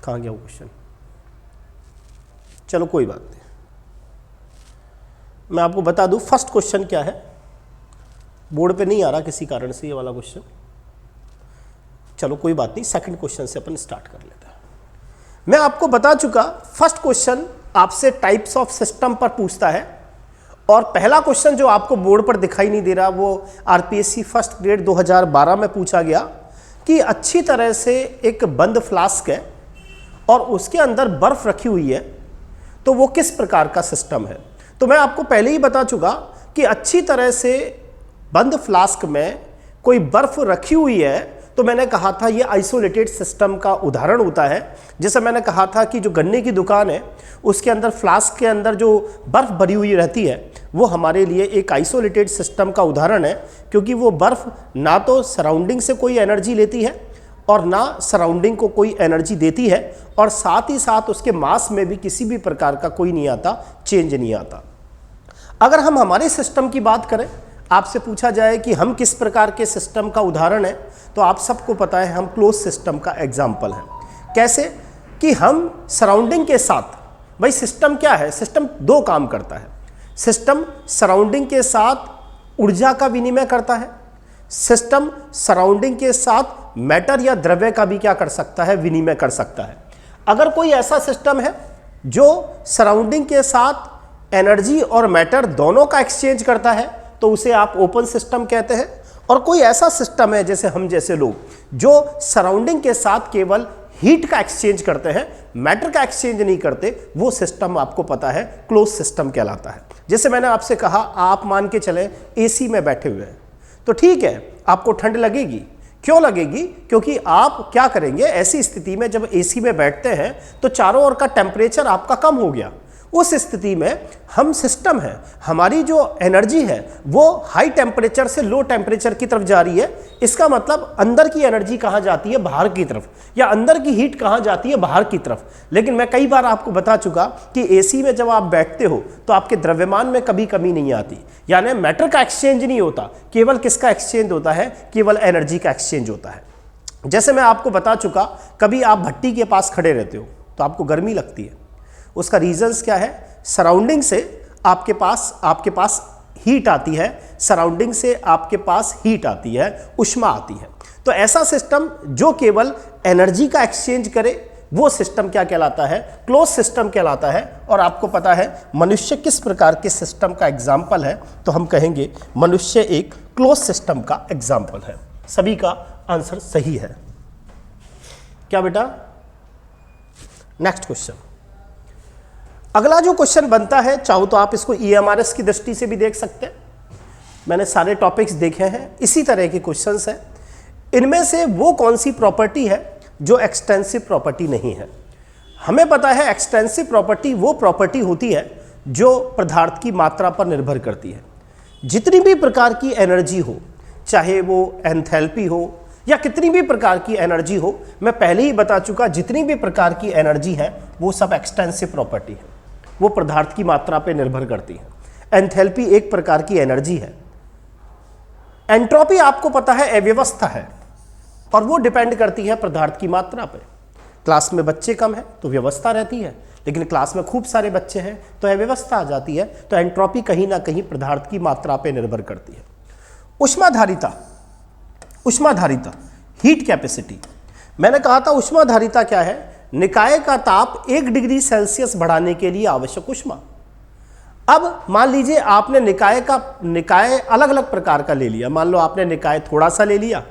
कहाँ गया वो क्वेश्चन? चलो कोई बात नहीं, मैं आपको बता दूं फर्स्ट क्वेश्चन क्या है। बोर्ड पे नहीं आ रहा किसी कारण से ये वाला क्वेश्चन। चलो कोई बात नहीं, सेकंड क्वेश्चन से अपन स्टार्ट कर लेते हैं। मैं आपको बता चुका फर्स्ट क्वेश्चन आपसे टाइप्स ऑफ सिस्टम पर पूछता है, और पहला क्वेश्चन जो आपको बोर्ड पर दिखाई नहीं दे रहा वो आरपीएससी फर्स्ट ग्रेड 2012 में पूछा गया कि अच्छी तरह से एक बंद फ्लास्क है और उसके अंदर बर्फ रखी हुई है, तो वो किस प्रकार का सिस्टम है। तो मैं आपको पहले ही बता चुका कि अच्छी तरह से बंद फ्लास्क में कोई बर्फ रखी हुई है, तो मैंने कहा था ये आइसोलेटेड सिस्टम का उदाहरण होता है। जैसे मैंने कहा था कि जो गन्ने की दुकान है उसके अंदर फ्लास्क के अंदर जो बर्फ भरी हुई रहती है वो हमारे लिए एक आइसोलेटेड सिस्टम का उदाहरण है, क्योंकि वो बर्फ ना तो सराउंडिंग से कोई एनर्जी लेती है और ना सराउंडिंग को कोई एनर्जी देती है, और साथ ही साथ उसके मास में भी किसी भी प्रकार का कोई नहीं आता, चेंज नहीं आता। अगर हम हमारे सिस्टम की बात करें, आपसे पूछा जाए कि हम किस प्रकार के सिस्टम का उदाहरण है, तो आप सबको पता है हम क्लोज सिस्टम का एग्जाम्पल है। कैसे कि हम सराउंडिंग के साथ, भाई सिस्टम क्या है, सिस्टम दो काम करता है। सिस्टम सराउंडिंग के साथ ऊर्जा का विनिमय करता है, सिस्टम सराउंडिंग के साथ मैटर या द्रव्य का भी क्या कर सकता है, विनिमय कर सकता है। अगर कोई ऐसा सिस्टम है जो सराउंडिंग के साथ एनर्जी और मैटर दोनों का एक्सचेंज करता है, तो उसे आप ओपन सिस्टम कहते हैं। और कोई ऐसा सिस्टम है जैसे हम जैसे लोग जो सराउंडिंग के साथ केवल हीट का एक्सचेंज करते हैं, मैटर का एक्सचेंज नहीं करते, वो सिस्टम आपको पता है क्लोज सिस्टम कहलाता है। जैसे मैंने आपसे कहा, आप मान के चले एसी में बैठे हुए हैं, तो ठीक है आपको ठंड लगेगी। क्यों लगेगी? क्योंकि आप क्या करेंगे, ऐसी स्थिति में जब एसी में बैठते हैं तो चारों ओर का टेम्परेचर आपका कम हो गया। उस स्थिति में हम सिस्टम है, हमारी जो एनर्जी है वो हाई टेम्परेचर से लो टेम्परेचर की तरफ जा रही है। इसका मतलब अंदर की एनर्जी कहाँ जाती है, बाहर की तरफ, या अंदर की हीट कहाँ जाती है, बाहर की तरफ। लेकिन मैं कई बार आपको बता चुका कि एसी में जब आप बैठते हो तो आपके द्रव्यमान में कभी कमी नहीं आती, यानी मैटर का एक्सचेंज नहीं होता, केवल किसका एक्सचेंज होता है, केवल एनर्जी का एक्सचेंज होता है। जैसे मैं आपको बता चुका, कभी आप भट्टी के पास खड़े रहते हो तो आपको गर्मी लगती है। उसका रीजंस क्या है, सराउंडिंग से आपके पास हीट आती है, सराउंडिंग से आपके पास हीट आती है, उष्मा आती है। तो ऐसा सिस्टम जो केवल एनर्जी का एक्सचेंज करे वो सिस्टम क्या कहलाता है, क्लोज सिस्टम कहलाता है। और आपको पता है मनुष्य किस प्रकार के सिस्टम का एग्जाम्पल है, तो हम कहेंगे मनुष्य एक क्लोज सिस्टम का एग्जाम्पल है। सभी का आंसर सही है क्या बेटा? Next question. अगला जो क्वेश्चन बनता है, चाहो तो आप इसको ईएमआरएस की दृष्टि से भी देख सकते हैं। मैंने सारे टॉपिक्स देखे हैं, इसी तरह के क्वेश्चंस हैं। इनमें से वो कौन सी प्रॉपर्टी है जो एक्सटेंसिव प्रॉपर्टी नहीं है? हमें पता है एक्सटेंसिव प्रॉपर्टी वो प्रॉपर्टी होती है जो पदार्थ की मात्रा पर निर्भर करती है। जितनी भी प्रकार की एनर्जी हो, चाहे वो एंथैल्पी हो या कितनी भी प्रकार की एनर्जी हो, मैं पहले ही बता चुका जितनी भी प्रकार की एनर्जी है वो सब एक्सटेंसिव प्रॉपर्टी है, वो पदार्थ की मात्रा पर निर्भर करती है। एंथैल्पी एक प्रकार की एनर्जी है। एंट्रोपी आपको पता है अव्यवस्था है और वो डिपेंड करती है पदार्थ की मात्रा पे। क्लास में बच्चे कम है तो व्यवस्था रहती है, लेकिन क्लास में खूब सारे बच्चे हैं तो अव्यवस्था आ जाती है। तो एंट्रोपी कहीं ना कहीं पदार्थ की मात्रा पे निर्भर करती है। उष्माधारिता हीट कैपेसिटी, मैंने कहा था उष्माधारिता क्या है, निकाय का ताप 1 डिग्री सेल्सियस बढ़ाने के लिए आवश्यक उष्मा। अब मान लीजिए आपने निकाय अलग अलग प्रकार का ले लिया। मान लो आपने निकाय थोड़ा सा ले लिया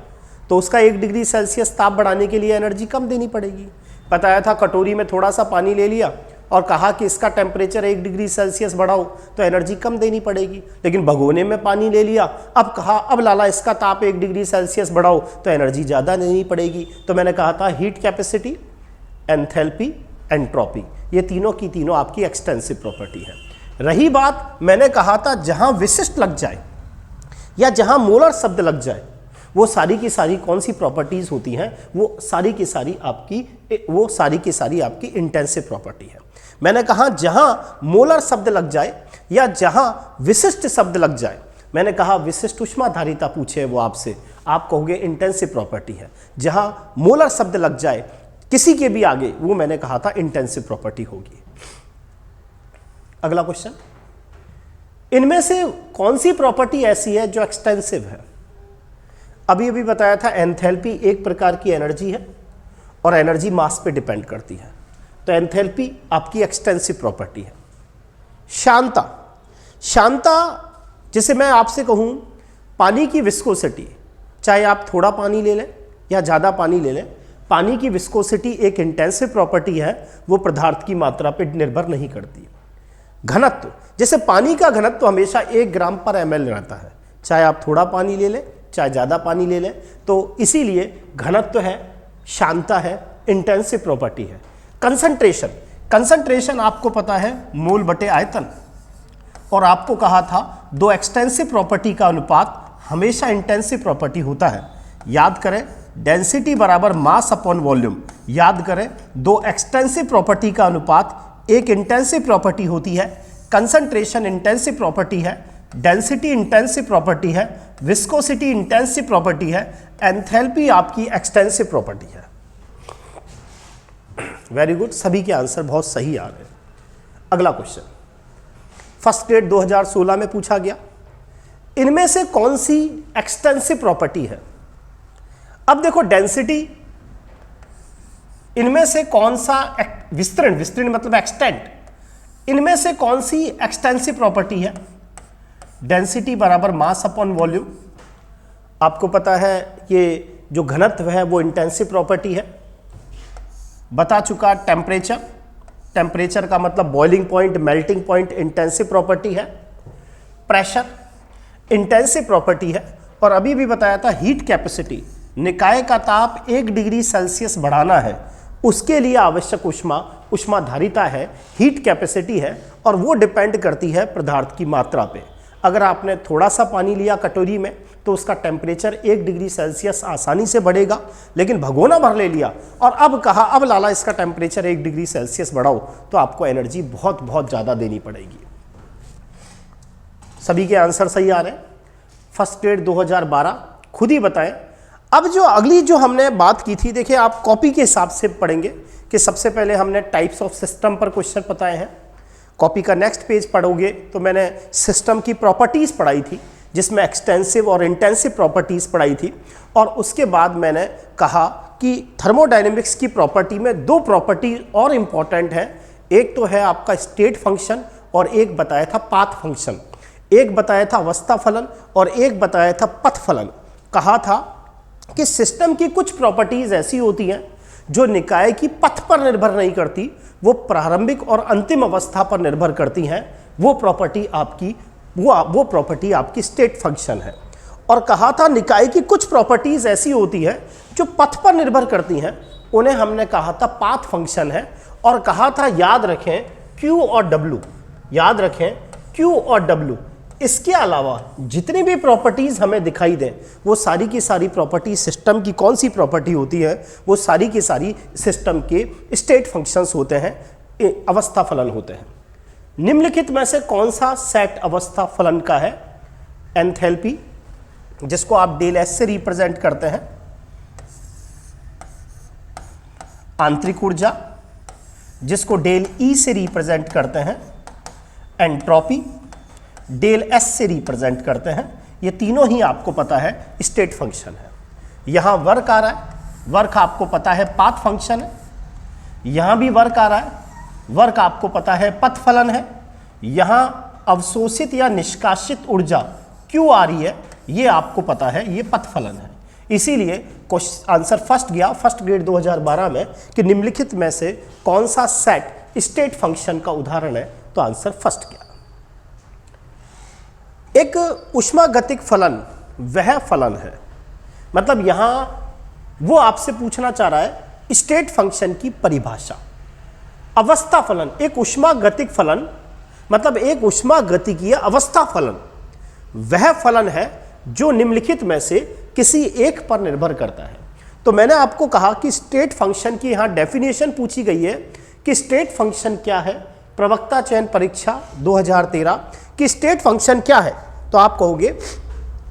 तो उसका 1 डिग्री सेल्सियस ताप बढ़ाने के लिए एनर्जी कम देनी पड़ेगी। बताया था कटोरी में थोड़ा सा पानी ले लिया और कहा कि इसका टेम्परेचर 1 डिग्री सेल्सियस बढ़ाओ तो एनर्जी कम देनी पड़ेगी। लेकिन भगोने में पानी ले लिया, अब कहा अब लाला इसका ताप 1 डिग्री सेल्सियस बढ़ाओ तो एनर्जी ज़्यादा देनी पड़ेगी। तो मैंने कहा था हीट कैपेसिटी, एंथैल्पी, एंट्रोपी, ये तीनों की तीनों आपकी एक्सटेंसिव प्रॉपर्टी है। रही बात, मैंने कहा था जहां विशिष्ट लग जाए या जहां मोलर शब्द लग जाए वो सारी की सारी कौन सी प्रॉपर्टीज होती हैं, वो सारी की सारी आपकी इंटेंसिव प्रॉपर्टी है। मैंने कहा जहां मोलर शब्द लग जाए या जहां विशिष्ट शब्द लग जाए, मैंने कहा विशिष्ट उष्माधारिता पूछे वो आपसे, आप कहोगे इंटेंसिव प्रॉपर्टी है। जहां मोलर शब्द लग जाए किसी के भी आगे वो मैंने कहा था इंटेंसिव प्रॉपर्टी होगी। अगला क्वेश्चन, इनमें से कौन सी प्रॉपर्टी ऐसी है जो एक्सटेंसिव है? अभी अभी बताया था एंथैल्पी एक प्रकार की एनर्जी है और एनर्जी मास पे डिपेंड करती है, तो एंथैल्पी आपकी एक्सटेंसिव प्रॉपर्टी है। शांता, शांता जैसे मैं आपसे कहूं पानी की विस्कोसिटी, चाहे आप थोड़ा पानी ले लें या ज़्यादा पानी ले लें, पानी की विस्कोसिटी एक इंटेंसिव प्रॉपर्टी है, वो पदार्थ की मात्रा पर निर्भर नहीं करती। घनत्व, जैसे पानी का घनत्व हमेशा 1 ग्राम पर ml रहता है, चाहे आप थोड़ा पानी ले लें चाहे ज़्यादा पानी ले लें, तो इसीलिए घनत्व है, शांता है, इंटेंसिव प्रॉपर्टी है। कंसंट्रेशन, कंसंट्रेशन आपको पता है मोल बटे आयतन, और आपको कहा था दो एक्सटेंसिव प्रॉपर्टी का अनुपात हमेशा इंटेंसिव प्रॉपर्टी होता है। याद करें डेंसिटी बराबर मास अपॉन वॉल्यूम, याद करें दो एक्सटेंसिव प्रॉपर्टी का अनुपात एक इंटेंसिव प्रॉपर्टी होती है। कंसंट्रेशन इंटेंसिव प्रॉपर्टी है, डेंसिटी इंटेंसिव प्रॉपर्टी है, विस्कोसिटी इंटेंसिव प्रॉपर्टी है, एंथैल्पी आपकी एक्सटेंसिव प्रॉपर्टी है। वेरी गुड, सभी के आंसर बहुत सही आ रहे हैं। अगला क्वेश्चन फर्स्ट ग्रेड 2016 में पूछा गया, इनमें से कौन सी एक्सटेंसिव प्रॉपर्टी है? अब देखो डेंसिटी, इनमें से कौन सा विस्तृण, विस्तृण मतलब एक्सटेंट, इनमें से कौन सी एक्सटेंसिव प्रॉपर्टी है? डेंसिटी बराबर मास अपॉन वॉल्यूम, आपको पता है ये जो घनत्व है वो इंटेंसिव प्रॉपर्टी है। बता चुका टेम्परेचर, टेम्परेचर का मतलब boiling point, melting point intensive property है। प्रेशर इंटेंसिव प्रॉपर्टी है, और अभी भी बताया था हीट कैपेसिटी, निकाय का ताप 1 डिग्री सेल्सियस बढ़ाना है, उसके लिए आवश्यक ऊष्मा ऊष्माधारिता है, हीट कैपेसिटी है, और वो डिपेंड करती है पदार्थ की मात्रा पे। अगर आपने थोड़ा सा पानी लिया कटोरी में तो उसका टेम्परेचर 1 डिग्री सेल्सियस आसानी से बढ़ेगा, लेकिन भगोना भर ले लिया और अब कहा अब लाला इसका टेम्परेचर 1 डिग्री सेल्सियस बढ़ाओ, तो आपको एनर्जी बहुत बहुत ज़्यादा देनी पड़ेगी। सभी के आंसर सही आ रहे हैं। फर्स्ट ग्रेड 2012 खुद ही बताएं। अब जो अगली जो हमने बात की थी, देखिए आप कॉपी के हिसाब से पढ़ेंगे कि सबसे पहले हमने टाइप्स ऑफ सिस्टम पर क्वेश्चन बताए हैं। कॉपी का नेक्स्ट पेज पढ़ोगे तो मैंने सिस्टम की प्रॉपर्टीज़ पढ़ाई थी, जिसमें एक्सटेंसिव और इंटेंसिव प्रॉपर्टीज़ पढ़ाई थी, और उसके बाद मैंने कहा कि थर्मोडायनेमिक्स की प्रॉपर्टी में 2 प्रॉपर्टी और इम्पॉर्टेंट है। एक तो है आपका स्टेट फंक्शन और एक बताया था पाथ फंक्शन, एक बताया था अवस्था फलन और एक बताया था पथ फलन। कहा था कि सिस्टम की कुछ प्रॉपर्टीज़ ऐसी होती हैं जो निकाय की पथ पर निर्भर नहीं करती, वो प्रारंभिक और अंतिम अवस्था पर निर्भर करती हैं। वो प्रॉपर्टी आपकी स्टेट फंक्शन है। और कहा था निकाय की कुछ प्रॉपर्टीज़ ऐसी होती हैं जो पथ पर निर्भर करती हैं, उन्हें हमने कहा था पाथ फंक्शन है। और कहा था याद रखें Q और W, याद रखें Q और W। इसके अलावा जितनी भी प्रॉपर्टीज़ हमें दिखाई दें वो सारी की सारी प्रॉपर्टी सिस्टम की कौन सी प्रॉपर्टी होती है? वो सारी की सारी सिस्टम के स्टेट फंक्शंस होते हैं, अवस्था फलन होते हैं। निम्नलिखित में से कौन सा सेट अवस्था फलन का है? एंथैल्पी, जिसको आप डेल एस से रिप्रेजेंट करते हैं, आंतरिक ऊर्जा जिसको डेल ई से रिप्रेजेंट करते हैं, एंट्रोपी डेल एस से रिप्रेजेंट करते हैं। ये तीनों ही आपको पता है स्टेट फंक्शन है। यहाँ वर्क आ रहा है, वर्क आपको पता है पाथ फंक्शन है। यहाँ भी वर्क आ रहा है, वर्क आपको पता है पथ फलन है। यहाँ अवशोषित या निष्कासित ऊर्जा क्यों आ रही है ये आपको पता है, ये पथ फलन है। इसीलिए आंसर फर्स्ट गया फर्स्ट ग्रेड 2012 में कि निम्नलिखित में से कौन सा सेट स्टेट फंक्शन का उदाहरण है, तो आंसर फर्स्ट गया। एक ऊष्मागतिक फलन वह फलन है, मतलब यहां वो आपसे पूछना चाह रहा है स्टेट फंक्शन की परिभाषा। अवस्था फलन एक ऊष्मागतिक फलन, मतलब एक ऊष्मागतिकीय अवस्था फलन वह फलन है जो निम्नलिखित में से किसी एक पर निर्भर करता है। तो मैंने आपको कहा कि स्टेट फंक्शन की यहां डेफिनेशन पूछी गई है कि स्टेट फंक्शन क्या है। प्रवक्ता चयन परीक्षा 2013 कि स्टेट फंक्शन क्या है, तो आप कहोगे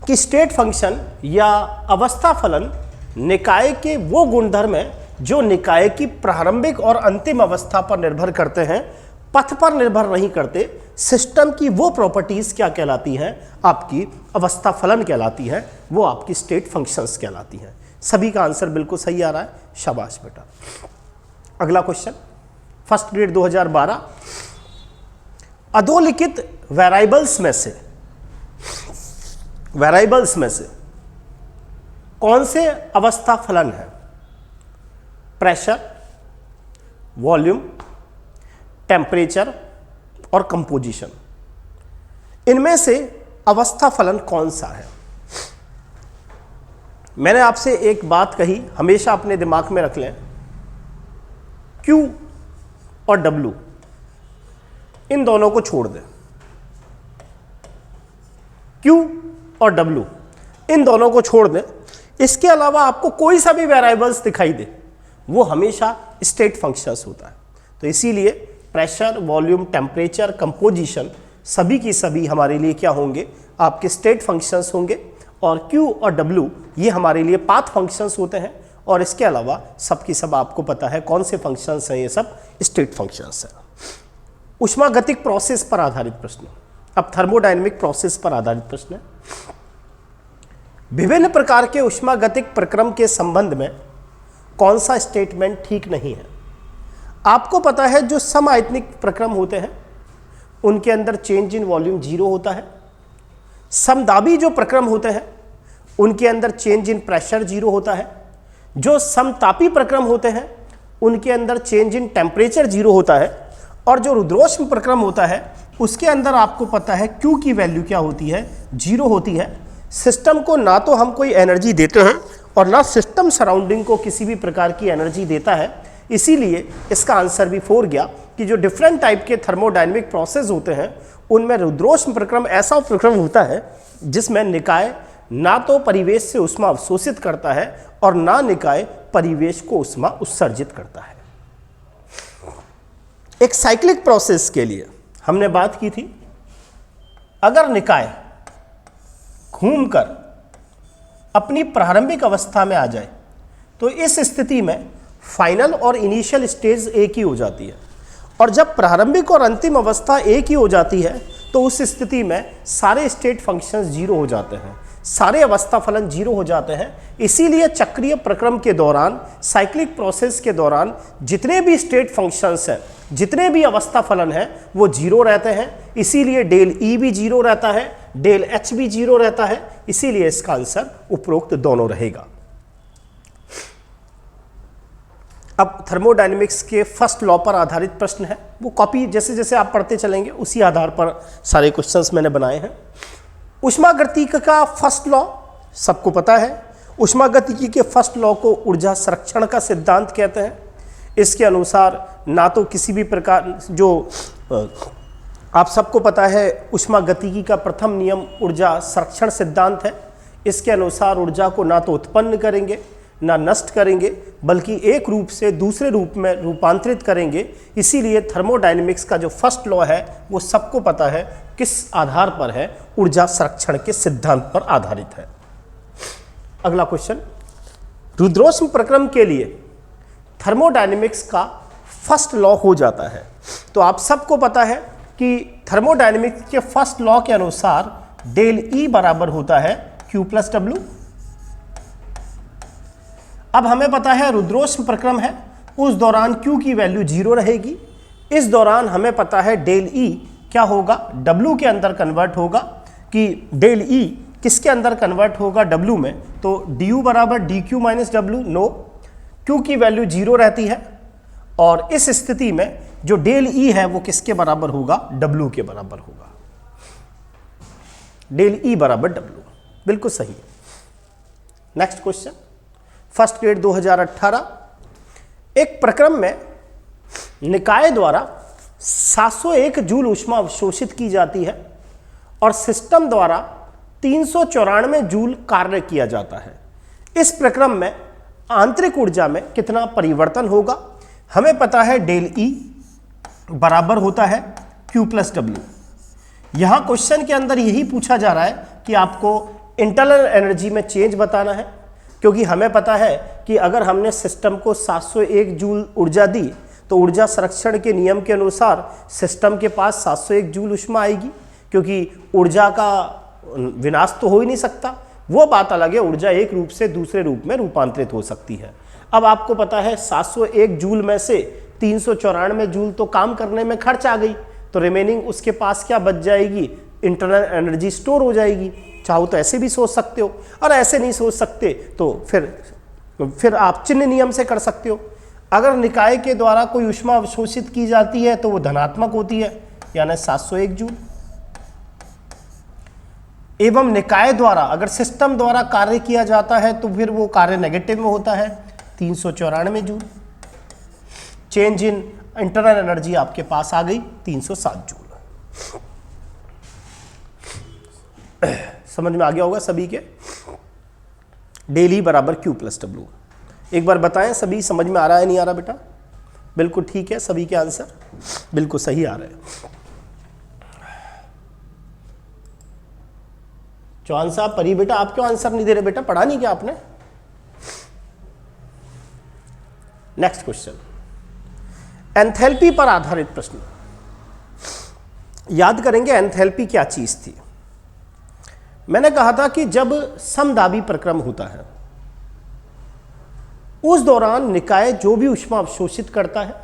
कि स्टेट फंक्शन या अवस्था फलन निकाय के वो गुणधर्म है जो निकाय की प्रारंभिक और अंतिम अवस्था पर निर्भर करते हैं, पथ पर निर्भर नहीं करते। सिस्टम की वो प्रॉपर्टीज क्या कहलाती हैं? आपकी अवस्था फलन कहलाती है, वो आपकी स्टेट फंक्शंस कहलाती हैं। सभी का आंसर बिल्कुल सही आ रहा है, शाबाश बेटा। अगला क्वेश्चन, फर्स्ट ग्रेड 2012, अधोलिखित वेरिएबल्स में से कौन से अवस्था फलन है? प्रेशर, वॉल्यूम, टेम्परेचर और कंपोजिशन। इनमें से अवस्था फलन कौन सा है? मैंने आपसे एक बात कही, हमेशा अपने दिमाग में रख लें, Q और W इन दोनों को छोड़ दें। Q और W इन दोनों को छोड़ दें। इसके अलावा आपको कोई सा भी वेरिएबल्स दिखाई दे, वो हमेशा स्टेट फंक्शंस होता है। तो इसीलिए प्रेशर, वॉल्यूम, टेम्परेचर, कंपोजिशन सभी की सभी हमारे लिए क्या होंगे? आपके स्टेट फंक्शंस होंगे। और Q और W ये हमारे लिए पाथ फंक्शंस होते हैं। और इसके अलावा सबकी सब आपको पता है कौन से फंक्शंस हैं, ये सब स्टेट फंक्शंस हैं। ऊष्मागतिक प्रोसेस पर आधारित प्रश्न। अब थर्मोडायनेमिक प्रोसेस पर आधारित प्रश्न है। विभिन्न प्रकार के ऊष्मागतिक प्रक्रम के संबंध में कौन सा स्टेटमेंट ठीक नहीं है? आपको पता है जो समआयतनिक प्रक्रम होते हैं उनके अंदर चेंज इन वॉल्यूम 0 होता है। समदाबी जो प्रक्रम होते हैं उनके अंदर चेंज इन प्रेशर 0 होता है। जो समतापी प्रक्रम होते हैं उनके अंदर चेंज इन टेम्परेचर 0 होता है। और जो रुद्रोष्म प्रक्रम होता है उसके अंदर आपको पता है Q की वैल्यू क्या होती है? 0 होती है। सिस्टम को ना तो हम कोई एनर्जी देते हैं और ना सिस्टम सराउंडिंग को किसी भी प्रकार की एनर्जी देता है। इसीलिए इसका आंसर भी 4 गया कि जो डिफरेंट टाइप के थर्मोडायनेमिक प्रोसेस होते हैं उनमें रुद्रोष्म प्रक्रम ऐसा प्रक्रम होता है जिसमें निकाय ना तो परिवेश से ऊष्मा अवशोषित करता है और ना निकाय परिवेश को ऊष्मा उत्सर्जित करता है। एक साइक्लिक प्रोसेस के लिए हमने बात की थी, अगर निकाय घूमकर अपनी प्रारंभिक अवस्था में आ जाए तो इस स्थिति में फाइनल और इनिशियल स्टेज एक ही हो जाती है। और जब प्रारंभिक और अंतिम अवस्था एक ही हो जाती है तो उस स्थिति में सारे स्टेट फंक्शंस 0 हो जाते हैं, सारे अवस्था फलन 0 हो जाते हैं। इसीलिए चक्रीय प्रक्रम के दौरान, साइक्लिक प्रोसेस के दौरान जितने भी स्टेट फंक्शंस हैं, जितने भी अवस्था फलन हैं, वो 0 रहते हैं। इसीलिए डेल E भी 0 रहता है, डेल H भी 0 रहता है। इसीलिए इसका आंसर उपरोक्त दोनों रहेगा। अब थर्मोडायनेमिक्स के फर्स्ट लॉ पर आधारित प्रश्न है, वो कॉपी जैसे जैसे आप पढ़ते चलेंगे उसी आधार पर सारे क्वेश्चंस मैंने बनाए हैं। ऊष्मागतिकी का फर्स्ट लॉ सबको पता है। ऊष्मागतिकी के फर्स्ट लॉ को ऊर्जा संरक्षण का सिद्धांत कहते हैं। इसके अनुसार ना तो किसी भी प्रकार, जो आप सबको पता है ऊष्मागतिकी का प्रथम नियम ऊर्जा संरक्षण सिद्धांत है। इसके अनुसार ऊर्जा को ना तो उत्पन्न करेंगे ना नष्ट करेंगे, बल्कि एक रूप से दूसरे रूप में रूपांतरित करेंगे। इसीलिए थर्मोडायनेमिक्स का जो फर्स्ट लॉ है वो सबको पता है किस आधार पर है, ऊर्जा संरक्षण के सिद्धांत पर आधारित है। अगला क्वेश्चन, रुद्रोष्म प्रक्रम के लिए थर्मोडायनेमिक्स का फर्स्ट लॉ हो जाता है। तो आप सबको पता है कि थर्मोडायनेमिक्स के फर्स्ट लॉ के अनुसार डेल E बराबर होता है Q प्लस W। अब हमें पता है रुद्रोष्म प्रक्रम है, उस दौरान Q की वैल्यू 0 रहेगी। इस दौरान हमें पता है डेल E क्या होगा? W के अंदर कन्वर्ट होगा। कि डेल E किसके अंदर कन्वर्ट होगा? W में। तो du बराबर dq minus W। No, Q की वैल्यू 0 रहती है और इस स्थिति में जो डेल E है वो किसके बराबर होगा? W के बराबर होगा। डेल E बराबर W, बिल्कुल सही है। नेक्स्ट क्वेश्चन, फर्स्ट ग्रेड 2018, एक प्रक्रम में निकाय द्वारा 701 जूल ऊष्मा अवशोषित की जाती है और सिस्टम द्वारा 394 जूल कार्य किया जाता है। इस प्रक्रम में आंतरिक ऊर्जा में कितना परिवर्तन होगा? हमें पता है डेल E बराबर होता है Q प्लस W। यहां क्वेश्चन के अंदर यही पूछा जा रहा है कि आपको इंटरनल एनर्जी में चेंज बताना है। क्योंकि हमें पता है कि अगर हमने सिस्टम को 701 जूल ऊर्जा दी तो ऊर्जा संरक्षण के नियम के अनुसार सिस्टम के पास 701 जूल ऊष्मा आएगी, क्योंकि ऊर्जा का विनाश तो हो ही नहीं सकता। वो बात अलग है, ऊर्जा एक रूप से दूसरे रूप में रूपांतरित हो सकती है। अब आपको पता है 701 जूल में से 394 जूल तो काम करने में खर्च आ गई, तो रिमेनिंग उसके पास क्या बच जाएगी, इंटरनल एनर्जी स्टोर हो जाएगी। चाहो तो ऐसे भी सोच सकते हो, और ऐसे नहीं सोच सकते तो फिर आप चिन्ह नियम से कर सकते हो। अगर निकाय के द्वारा कोई ऊष्मा अवशोषित की जाती है तो वो धनात्मक होती है, यानी 701 जूल, एवं निकाय द्वारा अगर सिस्टम द्वारा कार्य किया जाता है तो फिर वो कार्य नेगेटिव में होता है, 394 joule. Change in internal energy आपके पास आ गई 307 जूल। समझ में आ गया होगा सभी के। डेल ई बराबर क्यू प्लस डब्ल्यू। एक बार बताएं सभी समझ में आ रहा है नहीं आ रहा बेटा? बिल्कुल ठीक है, सभी के आंसर बिल्कुल सही आ रहे हैं। चौहान साहब, परी बेटा आप क्यों आंसर नहीं दे रहे बेटा? पढ़ा नहीं क्या आपने? नेक्स्ट क्वेश्चन, एंथैल्पी पर आधारित प्रश्न। याद करेंगे एंथैल्पी क्या चीज थी। मैंने कहा था कि जब समदाबी प्रक्रम होता है उस दौरान निकाय जो भी ऊष्मा अवशोषित करता है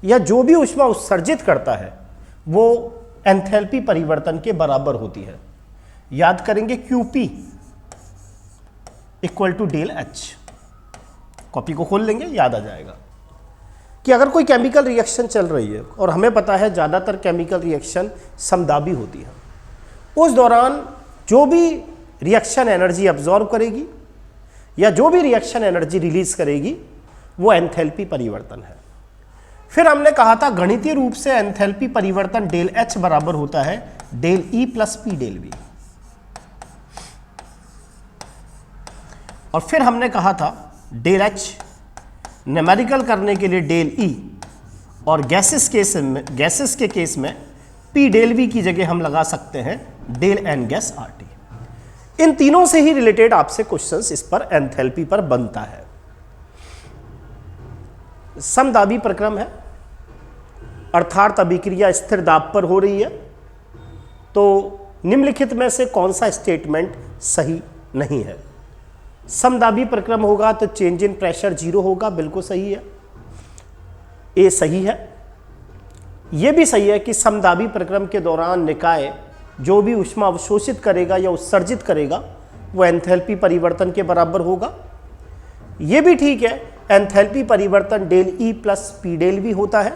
या जो भी ऊष्मा उत्सर्जित करता है वो एंथैल्पी परिवर्तन के बराबर होती है। याद करेंगे QP equal to del H। Copy को खोल लेंगे, याद आ जाएगा कि अगर कोई केमिकल रिएक्शन चल रही है, और हमें पता है ज़्यादातर केमिकल रिएक्शन समदाबी होती है, उस दौरान जो भी रिएक्शन एनर्जी अब्जॉर्ब करेगी या जो भी रिएक्शन एनर्जी रिलीज करेगी वो एंथैल्पी परिवर्तन है। फिर हमने कहा था गणितीय रूप से एंथैल्पी परिवर्तन डेल H बराबर होता है del E plus P del V। और फिर हमने कहा था डेल H न्यूमेरिकल करने के लिए डेल E, और गैसेस के केस में P डेल V की जगह हम लगा सकते हैं डेल N गैस RT। इन तीनों से ही रिलेटेड आपसे क्वेश्चंस इस पर एंथैल्पी पर बनता है। समदाबी प्रक्रम है, अर्थात अभिक्रिया स्थिर दाब पर हो रही है, तो निम्नलिखित में से कौन सा स्टेटमेंट सही नहीं है? समदाबी प्रक्रम होगा तो चेंज इन प्रेशर 0 होगा, बिल्कुल सही है, ए सही है। यह भी सही है कि समदाबी प्रक्रम के दौरान निकाय जो भी ऊष्मा अवशोषित करेगा या उत्सर्जित करेगा वो एंथैल्पी परिवर्तन के बराबर होगा। यह भी ठीक है, एंथैल्पी परिवर्तन del E plus P del V होता है।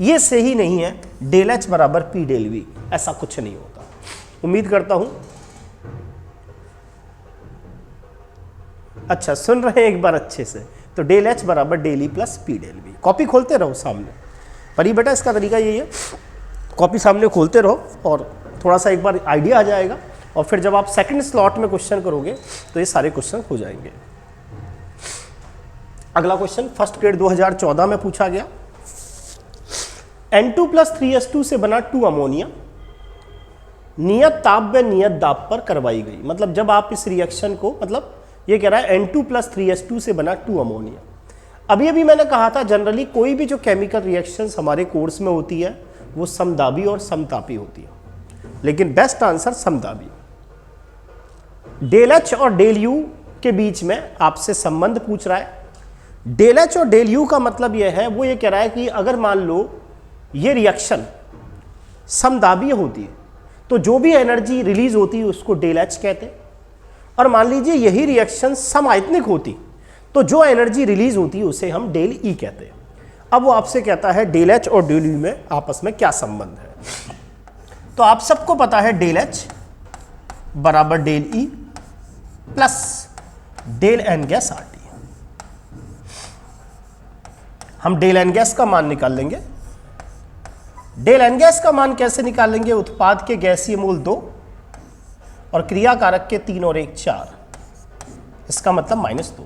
यह सही नहीं है डेल H बराबर P डेल V, ऐसा कुछ नहीं होता। उम्मीद करता हूं अच्छा सुन रहे हैं एक बार अच्छे से। तो डेल H बराबर del E plus P del V। Copy खोलते रहो सामने, परी बेटा इसका तरीका यही है, कॉपी सामने खोलते रहो और थोड़ा सा एक बार आइडिया आ जाएगा, और फिर जब आप सेकंड स्लॉट में क्वेश्चन करोगे तो ये सारे क्वेश्चन हो जाएंगे। अगला क्वेश्चन फर्स्ट ग्रेड 2014 में पूछा गया। N2 प्लस 3S2 से बना 2 अमोनिया नियत ताप व नियत दाब पर करवाई गई। मतलब जब आप इस रिएक्शन को, मतलब ये कह रहा है N2 प्लस 3S2 से बना 2 अमोनिया। अभी मैंने कहा था जनरली कोई भी जो केमिकल रिएक्शंस हमारे कोर्स में होती है वो समदाबी और समतापी होती है, लेकिन बेस्ट आंसर समदाबी। डेल H और डेल U के बीच में आपसे संबंध पूछ रहा है। डेल H और डेल U का मतलब यह है, वो ये कह रहा है कि अगर मान लो ये रिएक्शन समदाबी होती है तो जो भी एनर्जी रिलीज होती है उसको डेल H कहते हैं, और मान लीजिए यही रिएक्शन समायतनिक होती तो जो एनर्जी रिलीज होती है उसे हम डेल E कहते हैं। अब वो आपसे कहता है डेल H और डेल U में आपस में क्या संबंध है। तो आप सबको पता है डेल H बराबर del E plus del N gas RT। हम डेल N गैस का मान निकाल लेंगे। डेल N गैस का मान कैसे निकालेंगे? उत्पाद के गैसीय मोल 2 और क्रियाकारक के 3 और 1 4, इसका मतलब -2,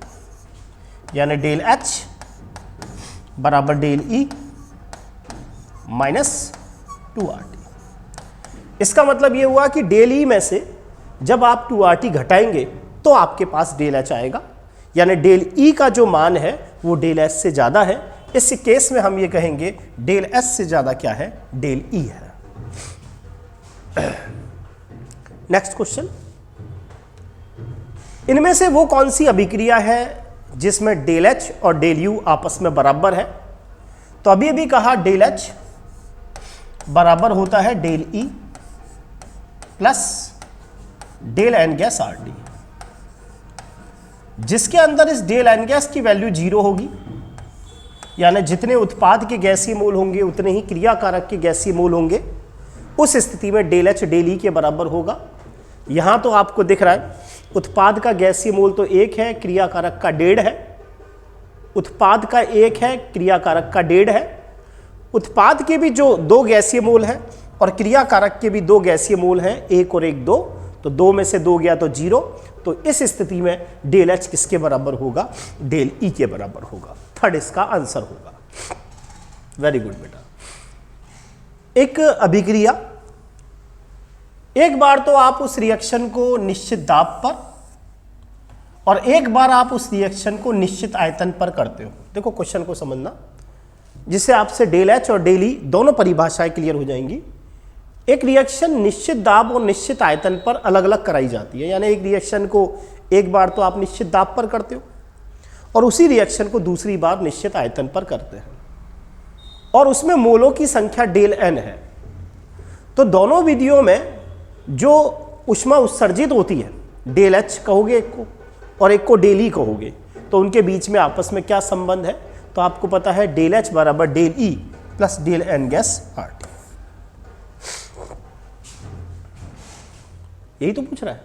यानी डेल H बराबर डेल E माइनस 2RT। इसका मतलब यह हुआ कि डेल E में से जब आप 2RT घटाएंगे तो आपके पास डेल H आएगा, यानी डेल ई का जो मान है वो डेल एस से ज़्यादा है। इस केस में हम ये कहेंगे डेल एस से ज़्यादा क्या है, डेल ई है। नेक्स्ट क्वेश्चन, इनमें से वो कौन सी अभिक्रिया है जिसमें डेल एच और डेल यू आपस में बराबर है? तो अभी अभी कहा डेल एच बराबर होता है del E plus del N gas R T, जिसके अंदर इस डेल एन गैस की वैल्यू 0 होगी, यानी जितने उत्पाद के गैसीय मोल होंगे उतने ही क्रियाकारक के गैसीय मोल होंगे। उस स्थिति में डेल एच डेल ई के बराबर होगा। यहां तो आपको दिख रहा है उत्पाद का गैसीय मोल तो 1 है, क्रियाकारक का 1.5 है। उत्पाद का 1 है, क्रियाकारक का 1.5 है। उत्पाद के भी जो 2 गैसीय मोल हैं और क्रियाकारक के भी 2 गैसीय मोल हैं, 1 और 1 2, तो 2 में से 2 गया तो 0। तो इस स्थिति में डेल एच किसके बराबर होगा, डेल ई के बराबर होगा। थर्ड इसका आंसर होगा। वेरी गुड बेटा। एक अभिक्रिया, एक बार तो आप उस रिएक्शन को निश्चित दाब पर और एक बार आप उस रिएक्शन को निश्चित आयतन पर करते हो। देखो क्वेश्चन को समझना, जिससे आपसे डेल एच और डेल ई दोनों परिभाषाएं क्लियर हो जाएंगी। एक रिएक्शन निश्चित दाब और निश्चित आयतन पर अलग अलग कराई जाती है, यानी एक रिएक्शन को एक बार तो आप निश्चित दाब पर करते हो और उसी रिएक्शन को दूसरी बार निश्चित आयतन पर करते हैं, और उसमें मोलों की संख्या डेल एन है। तो दोनों विधियों में जो ऊष्मा उत्सर्जित होती है, डेल एच कहोगे एक को और एक को डेल ई कहोगे, तो उनके बीच में आपस में क्या संबंध है? तो आपको पता है डेल एच बराबर del E plus del N gas R T. यही तो पूछ रहा है,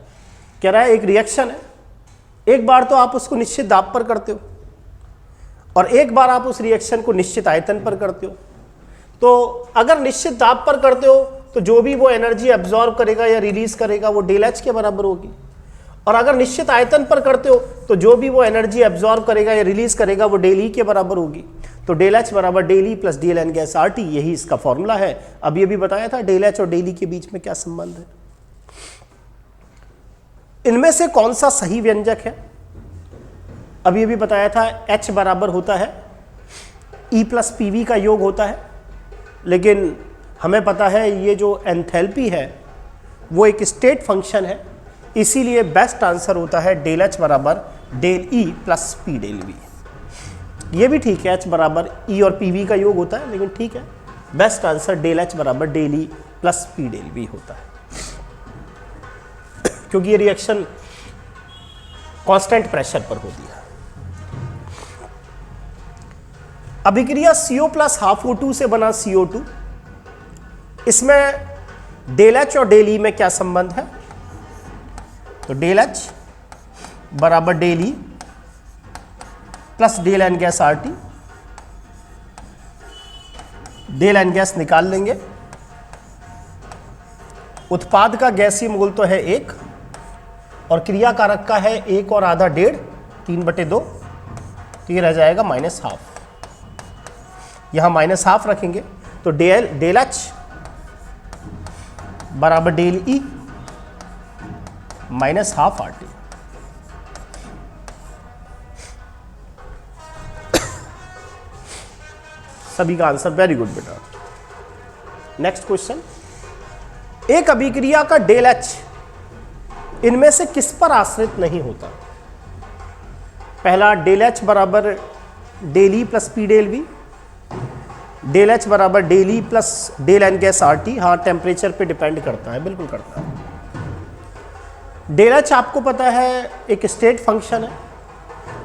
कह रहा है एक रिएक्शन है, एक बार तो आप उसको निश्चित दाब पर करते हो और एक बार आप उस रिएक्शन को निश्चित आयतन पर करते हो। तो अगर निश्चित दाब पर करते हो तो जो भी वो एनर्जी एब्जॉर्ब करेगा या रिलीज करेगा वो डेल एच के बराबर होगी, और अगर निश्चित आयतन पर करते हो तो जो भी वो एनर्जी एब्जॉर्ब करेगा या रिलीज करेगा वो डेल ई के बराबर होगी। तो डेल एच बराबर del E plus del N gas R T, यही इसका फॉर्मूला है। अब ये भी बताया था डेल एच और डेल ई के बीच में क्या संबंध है। इनमें से कौन सा सही व्यंजक है? अब ये भी बताया था H बराबर होता है E प्लस पी वी का योग होता है, लेकिन हमें पता है ये जो एंथैल्पी है वो एक स्टेट फंक्शन है, इसीलिए बेस्ट आंसर होता है डेल एच बराबर del E plus P del V. ये भी ठीक है, H बराबर E और पी वी का योग होता है, लेकिन ठीक है, बेस्ट आंसर डेल एच बराबर del E plus P del V होता है, क्योंकि ये रिएक्शन कांस्टेंट प्रेशर पर होती है। अभिक्रिया CO प्लस हाफ O2 से बना CO2, इसमें डेल एच और डेल ई में क्या संबंध है? तो डेल एच बराबर del E plus del N gas R T. Del N gas निकाल लेंगे। उत्पाद का गैसीय मोल तो है 1 और क्रियाकारक का है 1 और आधा 1.5, 3/2, तो ये रह जाएगा -12। यहां -12 रखेंगे तो डेल एच बराबर डेल ई -12 आर टी। सभी का आंसर वेरी गुड बेटा। नेक्स्ट क्वेश्चन, एक अभिक्रिया का डेल एच इनमें से किस पर आश्रित नहीं होता? पहला डेल एच बराबर del E plus P del V, del H बराबर del E plus del N gas R T. हाँ, टेम्परेचर पे डिपेंड करता है, बिल्कुल करता है। डेल एच आपको पता है एक स्टेट फंक्शन है,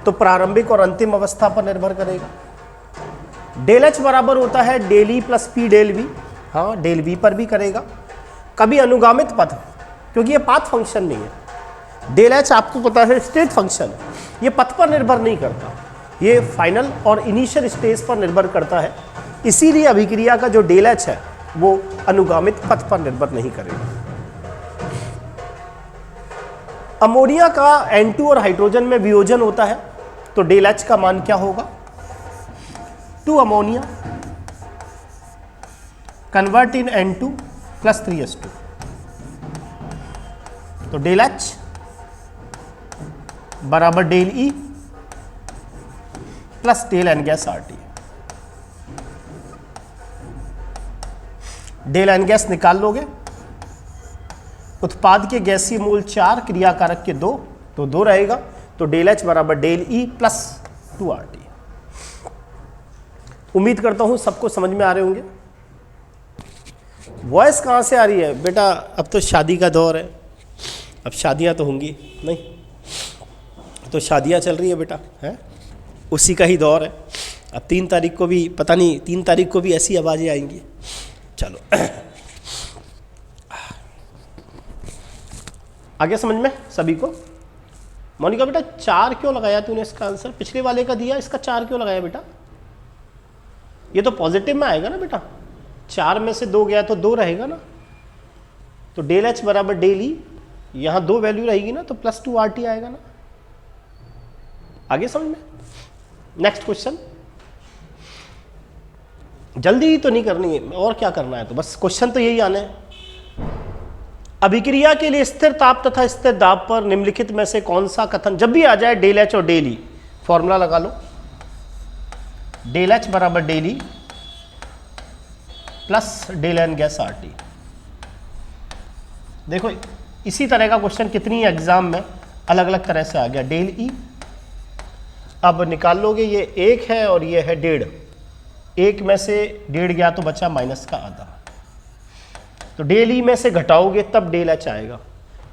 तो प्रारंभिक और अंतिम अवस्था पर निर्भर करेगा। डेल एच बराबर होता है del E plus P del V. हाँ, डेल वी पर भी करेगा। कभी अनुगामित पथ, क्योंकि ये पाथ फंक्शन नहीं है। डेल एच आपको पता है स्टेट फंक्शन है, ये पथ पर निर्भर नहीं करता, ये फाइनल और इनिशियल स्टेज पर निर्भर करता है। इसीलिए अभिक्रिया का जो डेल एच है वो अनुगामित पथ पर निर्भर नहीं करेगा। अमोनिया का N2 और हाइड्रोजन में वियोजन होता है, तो डेल एच का मान क्या होगा? 2 ammonia convert in N2 plus 3s2, तो डेल एच बराबर del E plus del N gas R T. Del N gas निकाल लोगे, उत्पाद के गैसीय मोल 4, क्रियाकारक के 2, तो 2 रहेगा, तो डेल एच बराबर डेल ई प्लस 2RT। उम्मीद करता हूं सबको समझ में आ रहे होंगे। वॉइस कहां से आ रही है बेटा? अब तो शादी का दौर है, अब शादियां तो होंगी नहीं, तो शादियां चल रही है बेटा, है उसी का ही दौर है। अब 3 तारीख को भी पता नहीं, 3 तारीख को भी ऐसी आवाज़ें आएंगी। चलो आगे समझ में सभी को। मोनिका बेटा 4 क्यों लगाया तूने इसका आंसर? पिछले वाले का दिया, इसका 4 क्यों लगाया बेटा? ये तो पॉजिटिव में आएगा ना बेटा, 4 में से 2 गया तो 2 रहेगा ना, तो डेल एच बराबर डेल ई, यहां 2 वैल्यू रहेगी ना, तो प्लस 2RT आएगा ना। आगे समझ में। नेक्स्ट क्वेश्चन, जल्दी तो नहीं करनी है और क्या करना है, तो बस क्वेश्चन तो यही आने हैं। अभिक्रिया के लिए स्थिर ताप तथा स्थिर दाब पर निम्नलिखित में से कौन सा कथन, जब भी आ जाए डेल एच और डेल ई, फॉर्मूला लगा लो, डेल एच बराबर del E plus del N gas R T. देखो इसी तरह का क्वेश्चन कितनी एग्जाम में अलग अलग तरह से आ गया। डेल ई अब निकाल लोगे, ये 1 है और ये है 1.5, 1 में से 1.5 गया तो बचा माइनस का आधा, तो डेल ई में से घटाओगे तब डेल एच आएगा,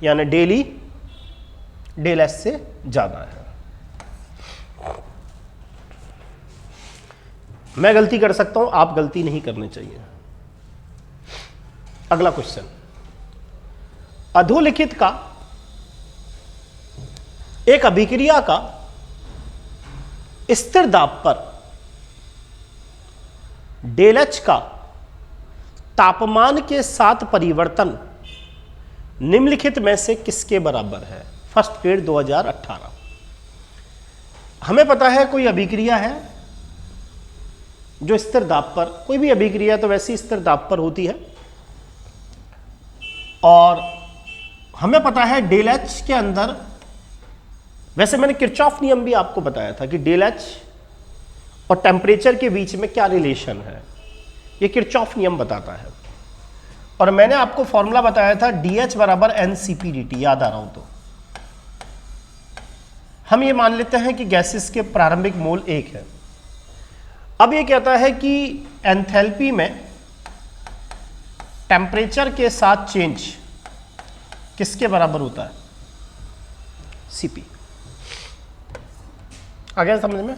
यानी डेल ई डेल एच से ज्यादा है। मैं गलती कर सकता हूं, आप गलती नहीं करनी चाहिए। अगला क्वेश्चन, अधोलिखित का एक अभिक्रिया का स्थिर दाब पर डेल एच का तापमान के साथ परिवर्तन निम्नलिखित में से किसके बराबर है? First period 2018। हमें पता है कोई अभिक्रिया है जो स्थिर दाब पर, कोई भी अभिक्रिया तो वैसी स्थिर दाब पर होती है, और हमें पता है डेल एच के अंदर, वैसे मैंने किरचॉफ नियम भी आपको बताया था कि डेल एच और टेम्परेचर के बीच में क्या रिलेशन है, ये किरचॉफ नियम बताता है। और मैंने आपको फॉर्मूला बताया था DH बराबर NCP/dt, याद आ रहा हूं तो। हम ये मान लेते हैं कि गैसेस के प्रारंभिक मोल 1 है। अब ये कहता है कि एंथैल्पी में टेम्परेचर के साथ चेंज किसके बराबर होता है? CP। आ गया समझ में?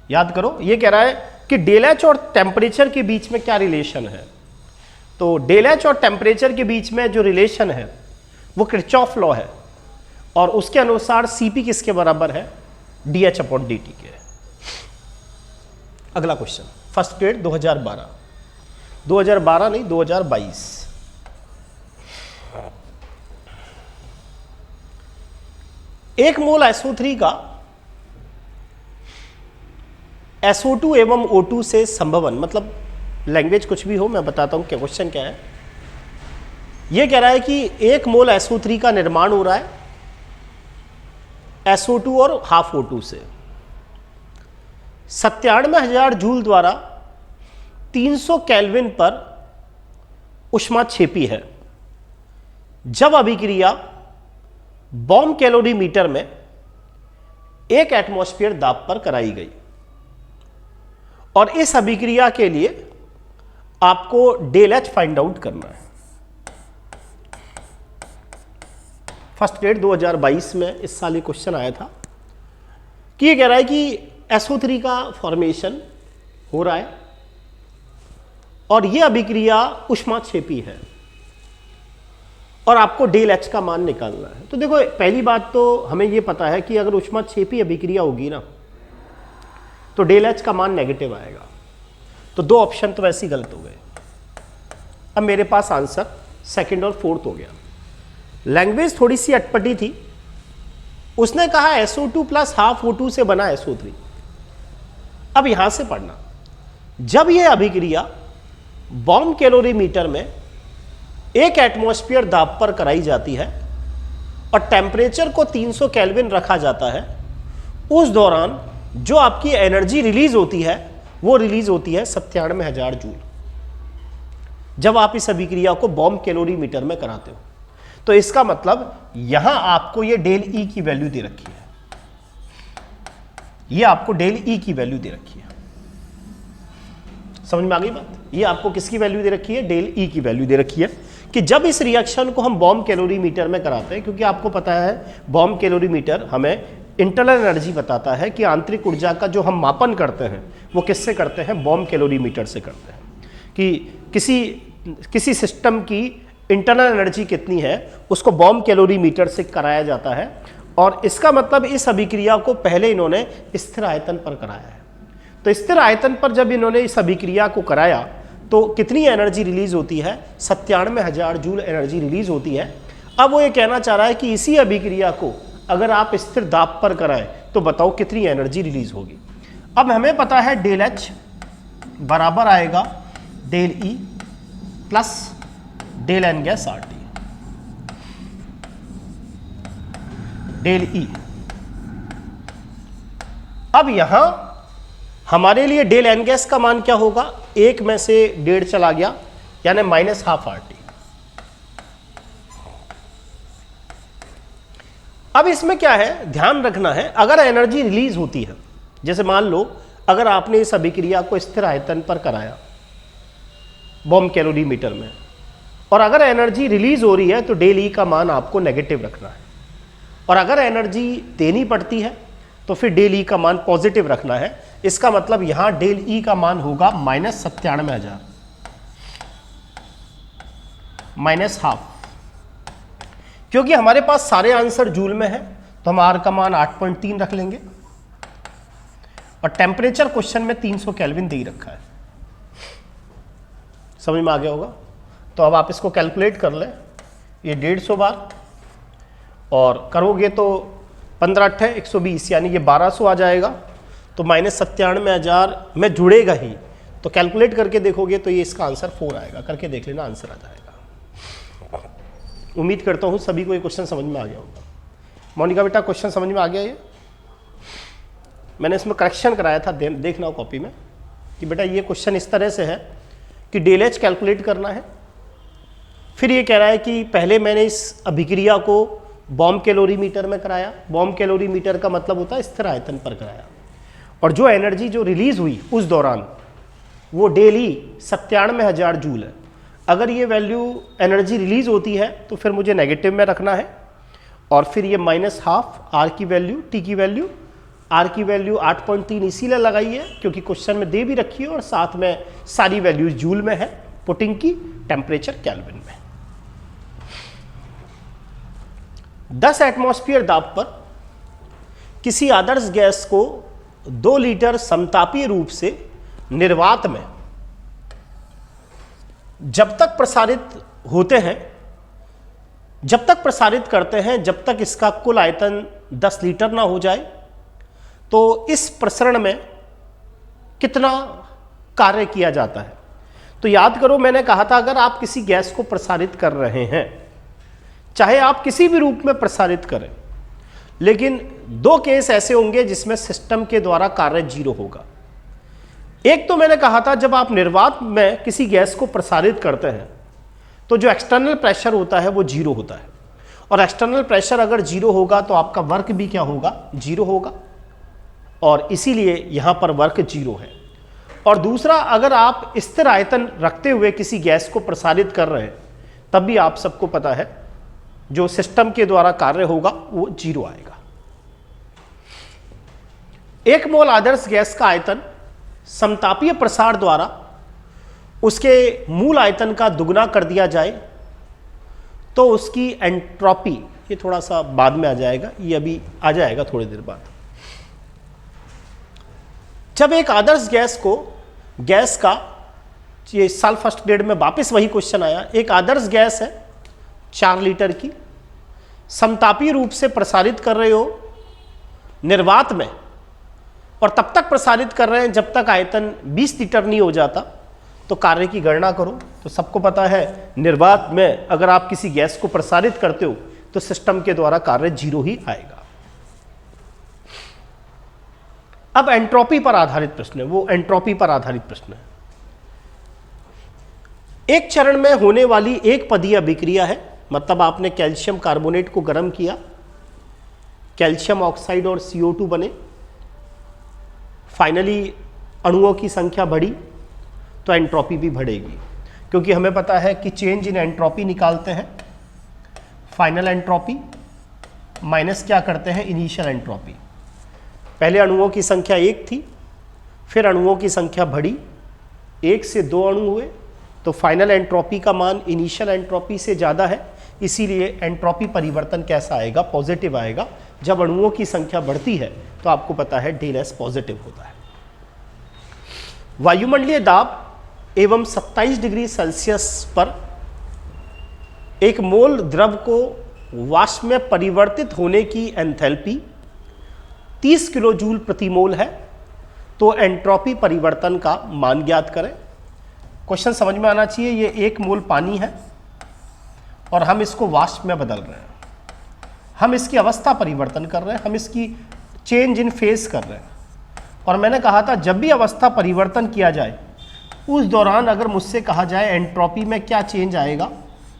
याद करो, ये कह रहा है कि डेल एच और टेम्परेचर के बीच में क्या रिलेशन है, तो डेल एच और टेम्परेचर के बीच में जो रिलेशन है वो किरचॉफ लॉ है, और उसके अनुसार CP किसके बराबर है? DH/dt के। अगला क्वेश्चन, फर्स्ट पीरियड 2012, 2012 नहीं 2022। एक मोल SO3 का SO2 एवं O2 से संभवन, मतलब लैंग्वेज कुछ भी हो, मैं बताता हूं क्या क्वेश्चन क्या है। यह कह रहा है कि 1 मोल SO3 का निर्माण हो रहा है SO2 और हाफ O2 से, 97,000 जूल द्वारा 300 केल्विन पर ऊष्माक्षेपी है। जब अभिक्रिया बॉम कैलोरीमीटर में 1 एटमॉस्फेयर दाब पर कराई गई, और इस अभिक्रिया के लिए आपको डेल एच फाइंड आउट करना है। फर्स्ट पीरियड 2022 में इस साल ये क्वेश्चन आया था कि ये कह रहा है कि SO3 का फॉर्मेशन हो रहा है और ये अभिक्रिया ऊष्माक्षेपी है, और आपको डेल एच का मान निकालना है। तो देखो, पहली बात तो हमें ये पता है कि अगर ऊष्माक्षेपी अभिक्रिया होगी ना, तो डेल एच का मान नेगेटिव आएगा, तो 2 ऑप्शन तो वैसे ही गलत हो गए। अब मेरे पास आंसर सेकंड और फोर्थ हो गया। लैंग्वेज थोड़ी सी अटपटी थी, उसने कहा SO2 प्लस हाफ O2 से बना SO3। अब यहां से पढ़ना, जब यह अभिक्रिया बॉम कैलोरीमीटर में 1 एटमॉस्फेयर दाब पर कराई जाती है और टेम्परेचर को 300 केल्विन रखा जाता है, उस दौरान जो आपकी एनर्जी रिलीज होती है वो रिलीज होती है 97,000 जूल जब आप इस अभिक्रिया को बॉम्ब कैलोरीमीटर में कराते हो। तो इसका मतलब यहां आपको ये डेल ई की वैल्यू दे रखी है, ये आपको डेल ई की वैल्यू दे रखी है। समझ में आ गई बात? ये आपको किसकी वैल्यू दे रखी है? डेल ई की वैल्यू दे रखी है कि जब इस रिएक्शन को हम बॉम्ब कैलोरीमीटर में कराते हैं, क्योंकि आपको पता है बॉम्ब कैलोरीमीटर हमें इंटरनल एनर्जी बताता है कि आंतरिक ऊर्जा का जो हम मापन करते हैं वो किससे करते हैं? बॉम्ब कैलोरीमीटर से करते हैं कि किसी सिस्टम की इंटरनल एनर्जी कितनी है उसको बॉम्ब कैलोरीमीटर से कराया जाता है। और इसका मतलब इस अभिक्रिया को पहले इन्होंने स्थिर आयतन पर कराया है। तो स्थिर आयतन पर जब इन्होंने इस अभिक्रिया को कराया तो कितनी एनर्जी रिलीज होती है? 97,000 जूल एनर्जी रिलीज होती है। अब वो ये कहना चाह रहा है कि इसी अभिक्रिया को अगर आप स्थिर दाब पर कराएं तो बताओ कितनी एनर्जी रिलीज होगी। अब हमें पता है डेल एच बराबर आएगा del E plus del N gas R T. Del E, अब यहां हमारे लिए डेल एन गैस का मान क्या होगा? 1 में से 1.5 चला गया यानी -12 RT। अब इसमें क्या है, ध्यान रखना है, अगर एनर्जी रिलीज होती है, जैसे मान लो अगर आपने इस अभिक्रिया को स्थिर आयतन पर कराया बॉम्ब कैलोरीमीटर में, और अगर एनर्जी रिलीज हो रही है तो डेल ई का मान आपको नेगेटिव रखना है, और अगर एनर्जी देनी पड़ती है तो फिर डेल ई का मान पॉजिटिव रखना है। इसका मतलब यहां डेल ई का मान होगा -97,000 -12, क्योंकि हमारे पास सारे आंसर जूल में है तो हम आर का मान 8.3 रख लेंगे, और टेम्परेचर क्वेश्चन में 300 केल्विन दे ही रखा है। समझ में आ गया होगा? तो अब आप इसको कैलकुलेट कर लें, ये 150 बार और करोगे तो 15×8 = 120 यानी ये 1200 आ जाएगा। तो -97,000 में जुड़ेगा ही, तो कैलकुलेट करके देखोगे तो ये इसका आंसर 4 आएगा। करके देख लेना, आंसर आ जाएगा। उम्मीद करता हूँ सभी को ये क्वेश्चन समझ में आ गया होगा। मोनिका बेटा क्वेश्चन समझ में आ गया? ये मैंने इसमें करेक्शन कराया था, देखना कॉपी में कि बेटा ये क्वेश्चन इस तरह से है कि डेल एच कैलकुलेट करना है। फिर ये कह रहा है कि पहले मैंने इस अभिक्रिया को बॉम्ब कैलोरीमीटर में कराया। बॉम्ब कैलोरीमीटर का मतलब होता है स्थिर आयतन पर कराया, और जो एनर्जी जो रिलीज हुई उस दौरान वो डेली 97,000 जूल है। अगर ये वैल्यू एनर्जी रिलीज होती है तो फिर मुझे नेगेटिव में रखना है, और फिर ये -12 आर की वैल्यू, टी की वैल्यू, आर की वैल्यू 8.3 इसीलिए लगाई है क्योंकि क्वेश्चन में दे भी रखी है, और साथ में सारी वैल्यूज जूल में है, पुटिंग की टेम्परेचर केल्विन में। 10 एटमॉस्फेयर दाब पर किसी आदर्श गैस को 2 लीटर समतापीय रूप से निर्वात में जब तक प्रसारित होते हैं, जब तक प्रसारित करते हैं जब तक इसका कुल आयतन 10 लीटर ना हो जाए, तो इस प्रसरण में कितना कार्य किया जाता है। तो याद करो मैंने कहा था अगर आप किसी गैस को प्रसारित कर रहे हैं, चाहे आप किसी भी रूप में प्रसारित करें, लेकिन 2 केस ऐसे होंगे जिसमें सिस्टम के द्वारा कार्य 0 होगा। एक तो मैंने कहा था जब आप निर्वात में किसी गैस को प्रसारित करते हैं तो जो एक्सटर्नल प्रेशर होता है वो 0 होता है, और एक्सटर्नल प्रेशर अगर 0 होगा तो आपका वर्क भी क्या होगा? 0 होगा, और इसीलिए यहां पर वर्क 0 है। और दूसरा, अगर आप स्थिर आयतन रखते हुए किसी गैस को प्रसारित कर रहे हैं तब भी आप सबको पता है जो सिस्टम के द्वारा कार्य होगा वो 0 आएगा। 1 मोल आदर्श गैस का आयतन समतापीय प्रसार द्वारा उसके मूल आयतन का दुगना कर दिया जाए तो उसकी एंट्रोपी, ये थोड़ा सा बाद में आ जाएगा, ये अभी आ जाएगा थोड़ी देर बाद। जब एक आदर्श गैस का ये साल फर्स्ट ग्रेड में वापस वही क्वेश्चन आया, एक आदर्श गैस है 4 लीटर की, समतापीय रूप से प्रसारित कर रहे हो निर्वात में, और तब तक प्रसारित कर रहे हैं जब तक आयतन 20 लीटर नहीं हो जाता, तो कार्य की गणना करो। तो सबको पता है निर्वात में अगर आप किसी गैस को प्रसारित करते हो तो सिस्टम के द्वारा कार्य 0 ही आएगा। अब एंट्रोपी पर आधारित प्रश्न है, वो एंट्रोपी पर आधारित प्रश्न है। एक चरण में होने वाली एक पदीय अभिक्रिया है, मतलब आपने कैल्शियम कार्बोनेट को गर्म किया, कैल्शियम ऑक्साइड और CO2 बने, फाइनली अणुओं की संख्या बढ़ी तो एंट्रोपी भी बढ़ेगी, क्योंकि हमें पता है कि चेंज इन एंट्रोपी निकालते हैं, फाइनल एंट्रोपी माइनस क्या करते हैं, इनिशियल एंट्रोपी। पहले अणुओं की संख्या 1 थी, फिर अणुओं की संख्या बढ़ी, 1 से 2 अणु हुए, तो फाइनल एंट्रोपी का मान इनिशियल एंट्रोपी से ज़्यादा है, इसीलिए एंट्रोपी परिवर्तन कैसा आएगा, पॉजिटिव आएगा। जब अणुओं की संख्या बढ़ती है तो आपको पता है डेल एस पॉजिटिव होता है। वायुमंडलीय दाब एवं 27 डिग्री सेल्सियस पर एक मोल द्रव को वाष्प में परिवर्तित होने की एंथैल्पी 30 किलो जूल प्रति मोल है, तो एंट्रोपी परिवर्तन का मान ज्ञात करें। क्वेश्चन समझ में आना चाहिए। ये 1 मोल पानी है और हम इसको वाष्प में बदल रहे हैं, हम इसकी अवस्था परिवर्तन कर रहे हैं, हम इसकी चेंज इन फेज कर रहे हैं। और मैंने कहा था जब भी अवस्था परिवर्तन किया जाए उस दौरान अगर मुझसे कहा जाए एंट्रोपी में क्या चेंज आएगा,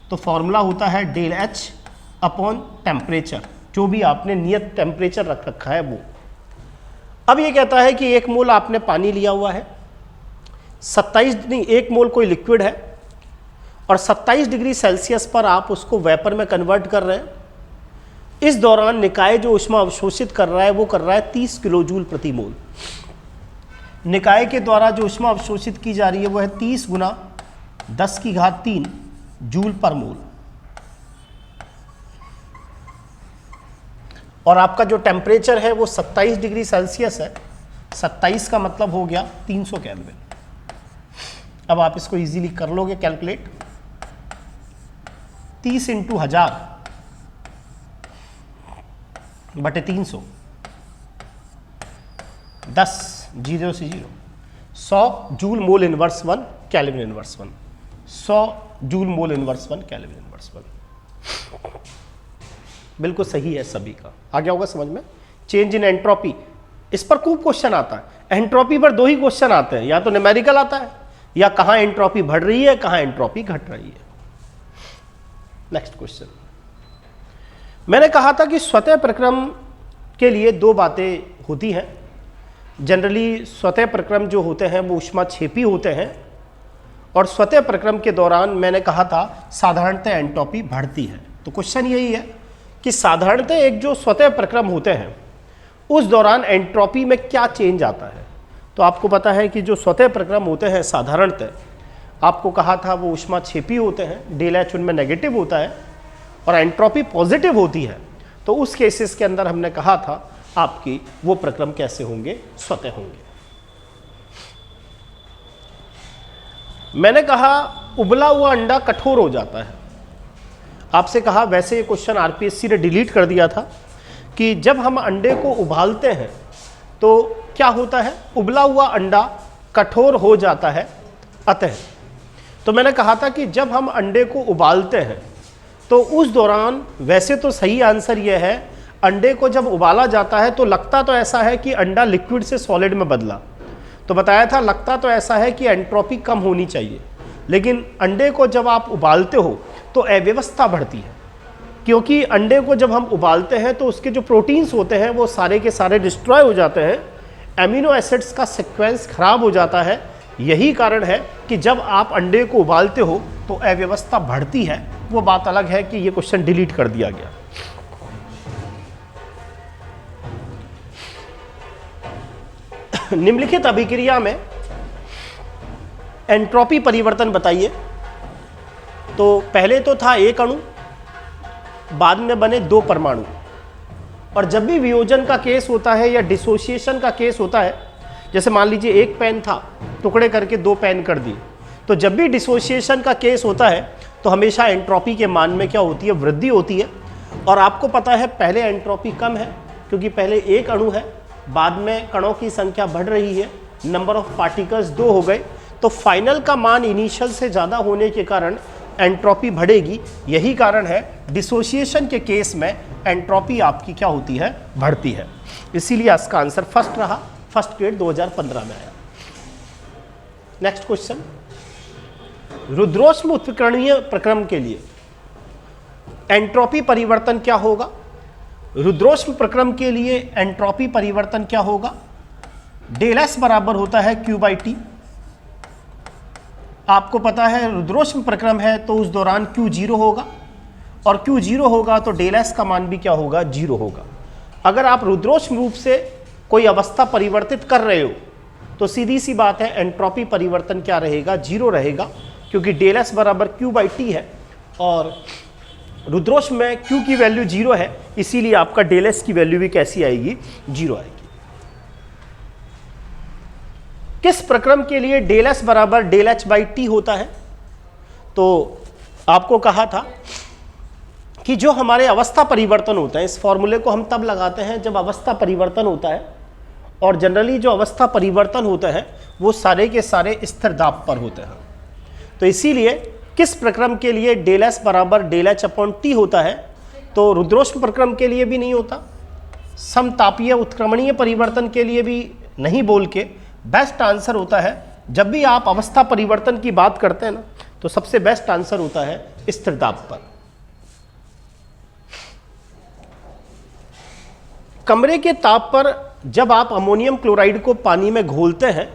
तो फॉर्मूला होता है डेल एच अपॉन टेम्परेचर, जो भी आपने नियत टेम्परेचर रख रखा है वो। अब ये कहता है कि 1 मोल आपने पानी लिया हुआ है, 1 मोल कोई लिक्विड है और 27 डिग्री सेल्सियस पर आप उसको वेपर में कन्वर्ट कर रहे हैं। इस दौरान निकाय जो ऊष्मा अवशोषित कर रहा है वो कर रहा है 30 किलो जूल प्रति मोल। निकाय के द्वारा जो ऊष्मा अवशोषित की जा रही है वो है 30 गुना 10⁻³ जूल पर मोल। और आपका जो टेम्परेचर है वो 27 डिग्री सेल्सियस है, 27 का मतलब हो गया 300 केल्विन। अब आप इसको इजीली कर लोगे कैलकुलेट, 30 × 1000 बटे 300, 10 0 से 0, 100 joule mole inverse 1 kelvin inverse 1, 100 joule mole inverse 1 kelvin inverse 1। बिल्कुल सही है सभी का, आ गया होगा समझ में। चेंज इन एंट्रोपी, इस पर खूब क्वेश्चन आता है। एंट्रोपी पर 2 ही क्वेश्चन आते हैं, या तो न्यूमेरिकल आता है या कहां एंट्रोपी बढ़ रही है कहां एंट्रोपी घट रही है। नेक्स्ट क्वेश्चन, मैंने कहा था कि स्वतः प्रक्रम के लिए 2 बातें होती हैं। जनरली स्वतः प्रक्रम जो होते हैं वो ऊष्माक्षेपी होते हैं, और स्वतः प्रक्रम के दौरान मैंने कहा था साधारणतः एंट्रोपी बढ़ती है। तो क्वेश्चन यही है कि साधारणतः एक जो स्वतः प्रक्रम होते हैं उस दौरान एंट्रोपी में क्या चेंज आता है। तो आपको पता है कि जो स्वतः प्रक्रम होते हैं साधारणतः आपको कहा था वो ऊष्माक्षेपी होते हैं, डेल एच उनमें नेगेटिव होता है और एंट्रोपी पॉजिटिव होती है। तो उस केसेस के अंदर हमने कहा था आपकी वो प्रक्रम कैसे होंगे, स्वतः होंगे। मैंने कहा उबला हुआ अंडा कठोर हो जाता है। आपसे कहा, वैसे ये क्वेश्चन आरपीएससी ने डिलीट कर दिया था, कि जब हम अंडे को उबालते हैं तो क्या होता है, उबला हुआ अंडा कठोर हो जाता है। अतः तो मैंने कहा था कि जब हम अंडे को उबालते हैं तो उस दौरान, वैसे तो सही आंसर यह है, अंडे को जब उबाला जाता है तो लगता तो ऐसा है कि अंडा लिक्विड से सॉलिड में बदला। तो बताया था लगता तो ऐसा है कि एंट्रोपी कम होनी चाहिए, लेकिन अंडे को जब आप उबालते हो तो अव्यवस्था बढ़ती है, क्योंकि अंडे को जब हम उबालते हैं तो उसके जो प्रोटीन्स होते हैं वो सारे के सारे डिस्ट्रॉय हो जाते हैं, एमिनो एसिड्स का सीक्वेंस खराब हो जाता है। यही कारण है कि जब आप अंडे को उबालते हो तो अव्यवस्था बढ़ती है। वो बात अलग है कि ये क्वेश्चन डिलीट कर दिया गया। निम्नलिखित अभिक्रिया में एंट्रोपी परिवर्तन बताइए। तो पहले तो था 1 अणु, बाद में बने 2 परमाणु। और जब भी वियोजन का केस होता है या डिसोसिएशन का केस होता है, जैसे मान लीजिए 1 पेन था, टुकड़े करके 2 पेन कर दिए, तो जब भी डिसोसिएशन का केस होता है तो हमेशा एंट्रोपी के मान में क्या होती है, वृद्धि होती है। और आपको पता है पहले एंट्रोपी कम है क्योंकि पहले 1 अणु है, बाद में कणों की संख्या बढ़ रही है, नंबर ऑफ पार्टिकल्स 2 हो गए, तो फाइनल का मान इनिशियल से ज़्यादा होने के कारण एंट्रोपी बढ़ेगी। यही कारण है डिसोसिएशन के केस में एंट्रोपी आपकी क्या होती है, बढ़ती है। इसीलिए इसका आंसर फर्स्ट रहा, फर्स्ट ग्रेड 2015 में आया। नेक्स्ट क्वेश्चन, रुद्रोष्म उत्कीर्णीय प्रक्रम के लिए एंट्रोपी परिवर्तन क्या होगा? रुद्रोष्म प्रक्रम के लिए एंट्रोपी परिवर्तन क्या होगा? डेल एस बराबर होता है क्यू बाई टी। आपको पता है रुद्रोष्म प्रक्रम है तो उस दौरान क्यू जीरो होगा, और क्यू जीरो होगा तो डेल एस का मान भी क्या होगा? जीरो होगा। अगर आप रुद्रोष्म रूप से कोई अवस्था परिवर्तित कर रहे हो तो सीधी सी बात है एंट्रोपी परिवर्तन क्या रहेगा? जीरो रहेगा, क्योंकि डेल एस बराबर क्यू बाई टी है और रुद्रोष्म में क्यू की वैल्यू जीरो है, इसीलिए आपका डेल एस की वैल्यू भी कैसी आएगी? जीरो आएगी। किस प्रक्रम के लिए डेल एस बराबर डेल एच बाई टी होता है? तो आपको कहा था कि जो हमारे अवस्था परिवर्तन होता है, इस फॉर्मूले को हम तब लगाते हैं जब अवस्था परिवर्तन होता है, और जनरली जो अवस्था परिवर्तन होता है वो सारे के सारे स्थिर दाब पर होते हैं। तो इसीलिए किस प्रक्रम के लिए डेल एस बराबर डेल एच अपॉन टी होता है? तो रुद्रोष्म प्रक्रम के लिए भी नहीं होता, समतापीय उत्क्रमणीय परिवर्तन के लिए भी नहीं, बोल के बेस्ट आंसर होता है जब भी आप अवस्था परिवर्तन की बात करते हैं ना, तो सबसे बेस्ट आंसर होता है स्थिर दाब पर। कमरे के ताप पर जब आप अमोनियम क्लोराइड को पानी में घोलते हैं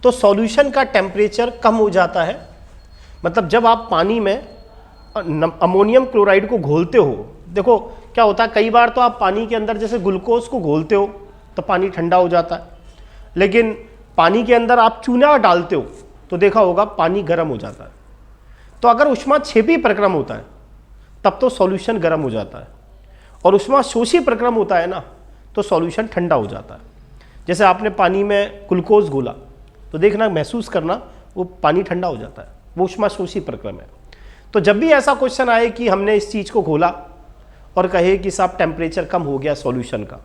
तो सॉल्यूशन का टेम्परेचर कम हो जाता है। मतलब जब आप पानी में अमोनियम क्लोराइड को घोलते हो, देखो क्या होता है, कई बार तो आप पानी के अंदर जैसे ग्लूकोज को घोलते हो तो पानी ठंडा हो जाता है, लेकिन पानी के अंदर आप चूना डालते हो तो देखा होगा पानी गर्म हो जाता है। तो अगर ऊष्माक्षेपी प्रक्रम होता है तब तो सॉल्यूशन गर्म हो जाता है, और ऊष्माशोषी प्रक्रम होता है ना तो सॉल्यूशन ठंडा हो जाता है। जैसे आपने पानी में ग्लूकोज घोला तो देखना, महसूस करना, वो पानी ठंडा हो जाता है, वो ऊष्माशोषी प्रक्रम है। तो जब भी ऐसा क्वेश्चन आए कि हमने इस चीज़ को घोला और कहे कि साहब टेम्परेचर कम हो गया सॉल्यूशन का,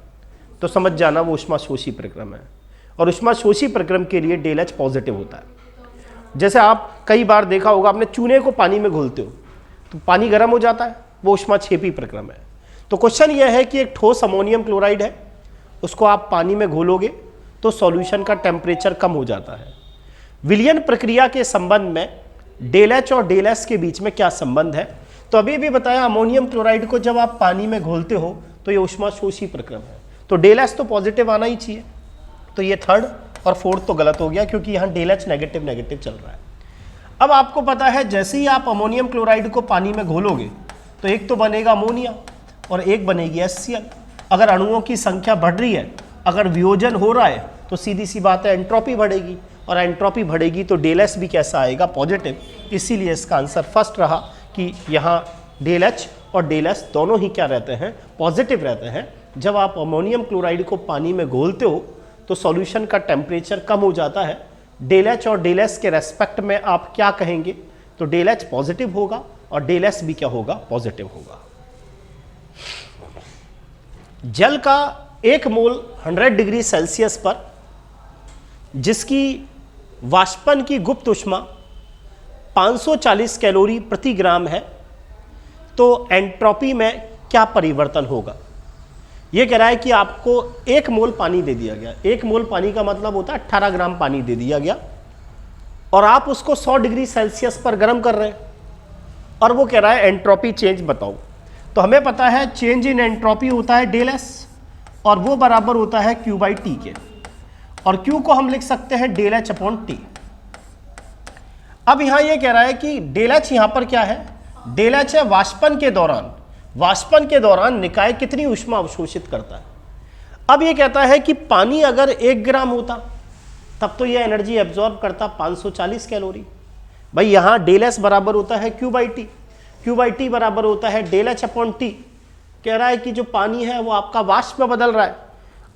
तो समझ जाना वो ऊष्माशोषी प्रक्रम है, और ऊष्माशोषी प्रक्रम के लिए डेल एच पॉजिटिव होता है। जैसे आप कई बार देखा होगा, आपने चूने को पानी में घोलते हो तो पानी गर्म हो जाता है, वो ऊष्माक्षेपी प्रक्रम है। तो क्वेश्चन यह है कि एक ठोस अमोनियम क्लोराइड है, उसको आप पानी में घोलोगे तो सॉल्यूशन का टेम्परेचर कम हो जाता है। विलयन प्रक्रिया के संबंध में डेल एच और डेल एस के बीच में क्या संबंध है? तो अभी भी बताया, अमोनियम क्लोराइड को जब आप पानी में घोलते हो तो ये ऊष्माशोषी प्रक्रम है, तो डेल एस तो पॉजिटिव आना ही चाहिए। तो ये थर्ड और फोर्थ तो गलत हो गया, क्योंकि यहाँ डेल एच नेगेटिव नेगेटिव चल रहा है। अब आपको पता है जैसे ही आप अमोनियम क्लोराइड को पानी में घोलोगे तो एक तो बनेगा अमोनिया और एक बनेगी HCl। अगर अणुओं की संख्या बढ़ रही है, अगर वियोजन हो रहा है, तो सीधी सी बात है एंट्रोपी बढ़ेगी, और एंट्रोपी बढ़ेगी तो डेल एस भी कैसा आएगा? पॉजिटिव। इसीलिए इसका आंसर फर्स्ट रहा कि यहाँ डेल एच और डेल एस दोनों ही क्या रहते हैं? पॉजिटिव रहते हैं। जब आप अमोनियम क्लोराइड को पानी में घोलते हो तो सॉल्यूशन का टेम्परेचर कम हो जाता है। डेल एच और डेल एस के रेस्पेक्ट में आप क्या कहेंगे? तो डेल एच पॉजिटिव होगा और डेल एस भी क्या होगा? पॉजिटिव होगा। जल का 1 मोल 100 डिग्री सेल्सियस पर जिसकी वाष्पन की गुप्त ऊष्मा 540 कैलोरी प्रति ग्राम है, तो एंट्रोपी में क्या परिवर्तन होगा? यह कह रहा है कि आपको 1 मोल पानी दे दिया गया, 1 मोल पानी का मतलब होता है 18 ग्राम पानी दे दिया गया, और आप उसको 100 डिग्री सेल्सियस पर गर्म कर रहे हैं, और वो कह रहा है एंट्रोपी चेंज बताओ। तो हमें पता है चेंज इन एंट्रोपी होता है डेल एस, और वो बराबर होता है क्यू बाई टी के, और क्यू को हम लिख सकते हैं डेल एच अपॉन टी। अब यहां ये कह रहा है कि डेल एच यहां पर क्या है? डेल एच है वाष्पन के दौरान, वाष्पन के दौरान निकाय कितनी ऊष्मा अवशोषित करता है। अब ये कहता है कि पानी अगर 1 ग्राम होता तब तो ये एनर्जी एब्जॉर्ब करता 540 कैलोरी। भाई यहाँ डेल एस बराबर होता है Q by T, Q by T बराबर होता है डेल एच अपॉन टी। कह रहा है कि जो पानी है वो आपका वाष्प में बदल रहा है,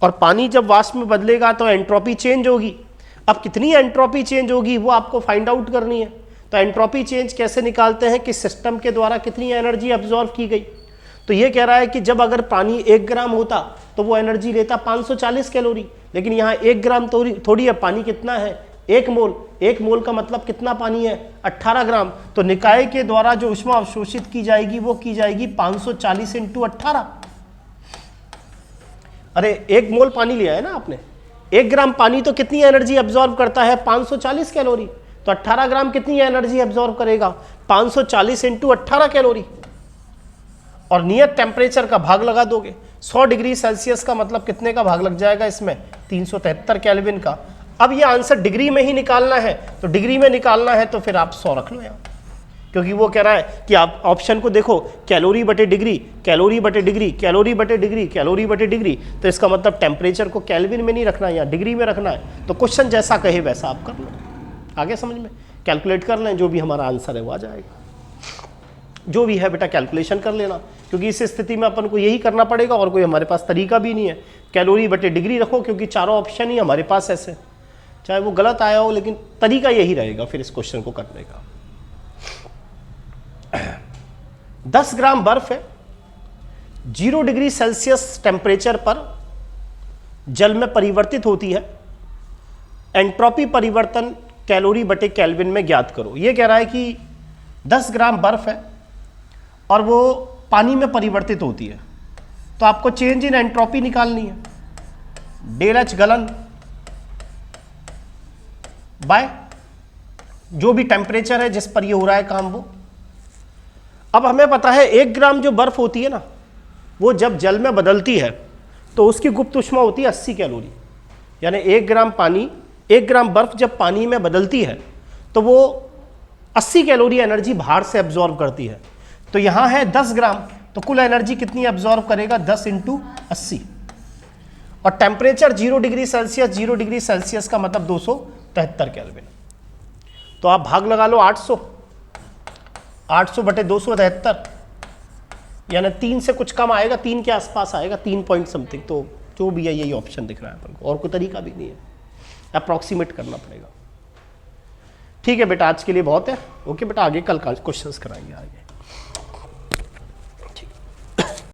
और पानी जब वाष्प में बदलेगा तो एंट्रोपी चेंज होगी। अब कितनी एंट्रोपी चेंज होगी वो आपको फाइंड आउट करनी है। तो एंट्रोपी चेंज कैसे निकालते हैं कि सिस्टम के द्वारा कितनी एनर्जी एब्जॉर्ब की गई। तो ये कह रहा है कि जब अगर पानी 1 ग्राम होता तो वो एनर्जी लेता 540 कैलोरी, लेकिन यहाँ 1 ग्राम थोड़ी है, पानी कितना है? 1 मोल। 1 मोल का मतलब कितना पानी है? 18 ग्राम। तो निकाय के द्वारा जो ऊष्मा अवशोषित की जाएगी वो की जाएगी 540 × 18। अरे 1 मोल पानी लिया है ना आपने, 1 ग्राम पानी तो कितनी एनर्जी एब्जॉर्ब करता है? 540 कैलोरी। तो 18 ग्राम कितनी एनर्जी एब्जॉर्ब करेगा? 540 इंटू 18 कैलोरी। और नियत टेम्परेचर का भाग लगा दोगे, 100 डिग्री सेल्सियस का मतलब कितने का भाग लग जाएगा इसमें? 373 केल्विन का। अब ये आंसर डिग्री में ही निकालना है, तो डिग्री में निकालना है तो फिर आप 100 रख लो यहाँ, क्योंकि वो कह रहा है कि आप ऑप्शन को देखो, कैलोरी बटे डिग्री, कैलोरी बटे डिग्री, कैलोरी बटे डिग्री, कैलोरी बटे डिग्री, तो इसका मतलब टेम्परेचर को केल्विन में नहीं रखना है, यहाँ डिग्री में रखना है। तो क्वेश्चन जैसा कहे वैसा आप कर लो, आगे समझ में, कैलकुलेट कर लें, जो भी हमारा आंसर है वो आ जाएगा। जो भी है बेटा कैलकुलेशन कर लेना, क्योंकि इस स्थिति में अपन को यही करना पड़ेगा और कोई हमारे पास तरीका भी नहीं है। कैलोरी बटे डिग्री रखो, क्योंकि चारों ऑप्शन ही हमारे पास ऐसे, चाहे वो गलत आया हो लेकिन तरीका यही रहेगा फिर इस क्वेश्चन को करने का। 10 ग्राम बर्फ है, 0 डिग्री सेल्सियस टेम्परेचर पर जल में परिवर्तित होती है, एंट्रोपी परिवर्तन कैलोरी बटे केल्विन में ज्ञात करो। ये कह रहा है कि 10 ग्राम बर्फ है और वो पानी में परिवर्तित होती है, तो आपको चेंज इन एंट्रोपी निकालनी है, डेल एच गलन बाय जो भी टेम्परेचर है जिस पर ये हो रहा है काम वो। अब हमें पता है 1 ग्राम जो बर्फ होती है ना, वो जब जल में बदलती है तो उसकी गुप्त ऊष्मा होती है 80 कैलोरी। यानी 1 ग्राम पानी, 1 ग्राम बर्फ जब पानी में बदलती है तो वो 80 कैलोरी एनर्जी बाहर से एब्जॉर्ब करती है। तो यहाँ है 10 ग्राम, तो कुल एनर्जी कितनी एब्जॉर्ब करेगा? 10 इंटू 80। और temperature 0 degree Celsius, 0 degree Celsius का मतलब 273 केल्विन। तो आप भाग लगा लो 800 बटे 273, यानी 3 से कुछ कम आएगा, 3 के आसपास आएगा, 3 पॉइंट समथिंग। तो जो भी है यही ऑप्शन दिख रहा है अपन को, और कोई तरीका भी नहीं है, अप्रॉक्सीमेट करना पड़ेगा। ठीक है बेटा, आज के लिए बहुत है। ओके बेटा, आगे कल क्वेश्चंस कराएंगे आगे।